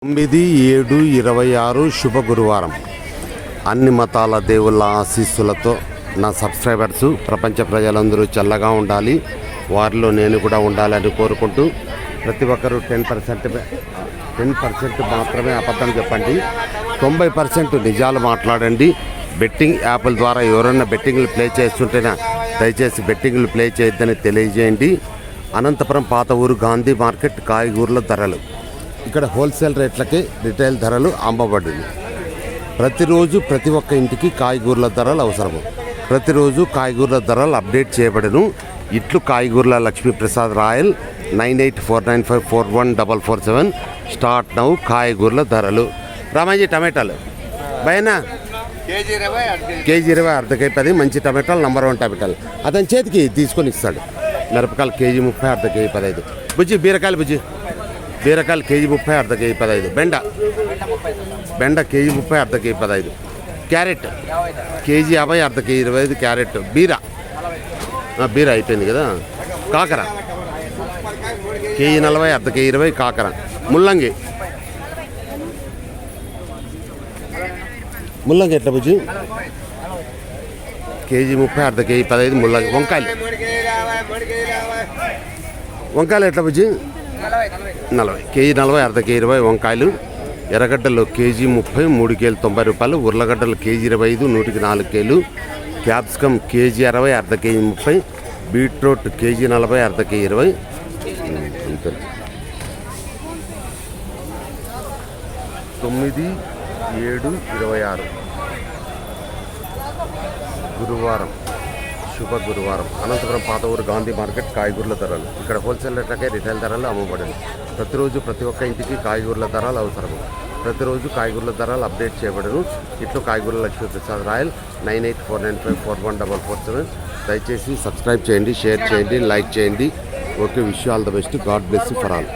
9/7/26 శుభ గురువారం. అన్ని మతాల దేవుళ్ళ ఆశీస్సులతో నా సబ్స్క్రైబర్స్ ప్రపంచ ప్రజలందరూ చల్లగా ఉండాలి, వారిలో నేను కూడా ఉండాలని కోరుకుంటూ ప్రతి ఒక్కరూ 10% మాత్రమే అబద్ధం చెప్పండి, 90% నిజాలు మాట్లాడండి. బెట్టింగ్ యాప్ల ద్వారా ఎవరైనా బెట్టింగ్లు ప్లే చేస్తుంటేనే దయచేసి బెట్టింగ్లు ప్లే చేయొద్దని తెలియజేయండి. అనంతపురం పాత ఊరు గాంధీ మార్కెట్ కాయగూరల ధరలు ఇక్కడ హోల్సేల్ రేట్లకే రిటైల్ ధరలు అమ్మబడింది. ప్రతిరోజు ప్రతి ఒక్క ఇంటికి కాయగూరల ధరలు అవసరము. ప్రతిరోజు కాయగూరల ధరలు అప్డేట్ చేయబడను. ఇట్లు కాయగూరల లక్ష్మీప్రసాద్ రాయల్ 9849541447 స్టార్ట్ నౌ. కాయగూరల ధరలు రామాజీ టమాటాలు భయనా కేజీ 20 అర్ధకేజీ 10 మంచి టమాటాలు నంబర్ 1 టమాటాలు అతని చేతికి తీసుకొని ఇస్తాడు. మిరపకాయలు కేజీ 30 అర్ధకేజీ 15. బుజ్జి బీరకాయలు బీరకాయలు కేజీ 30 అర్ధకేజీ 15. బెండ కేజీ 30 అర్ధకేజీ 15. Carrot KG 50 అర్ధకేజీ 25 carrot. బీర అయిపోయింది కదా. కాకర కేజీ 40 అర్ధకేజీ 20 కాకర. ముల్లంగి ఎట్లా బుజ్జి? కేజీ 30 అర్ధకేజీ 15 ముల్లంగి. వంకాయలు ఎట్లా బుజ్జి? 40 కేజీ 40 అర్ధకేజీ 20 వంకాయలు. ఎర్రగడ్డలు కేజీ 30 3 కేలు 90 రూపాయలు. ఉర్లగడ్డలు కేజీ 25 100కి 4 కేలు. క్యాప్సికమ్ కేజీ 60 అర్ధకేజీ 30. బీట్రూట్ కేజీ 40 అర్ధకేజీ 20. అంతే. 9/7/26 గురువారం, శుభ గురువారం. అనంతపురం పాత ఊరు గాంధీ మార్కెట్ కాయగూరల ధరలు ఇక్కడ హోల్సేల్ రేట్లకే రిటైల్ ధరలు అమ్మబడింది. ప్రతిరోజు ప్రతి ఒక్క ఇంటికి కాయగూరల ధరలు అవసరము. ప్రతిరోజు కాయగూరల ధరలు అప్డేట్ చేయబడను. ఇట్లు కాయగూరల లక్ష్మీప్రసాద్ రాయల్ 9849541447. దయచేసి సబ్స్క్రైబ్ చేయండి, షేర్ చేయండి, లైక్ చేయండి. Okay, wish you all the best. God bless you for all.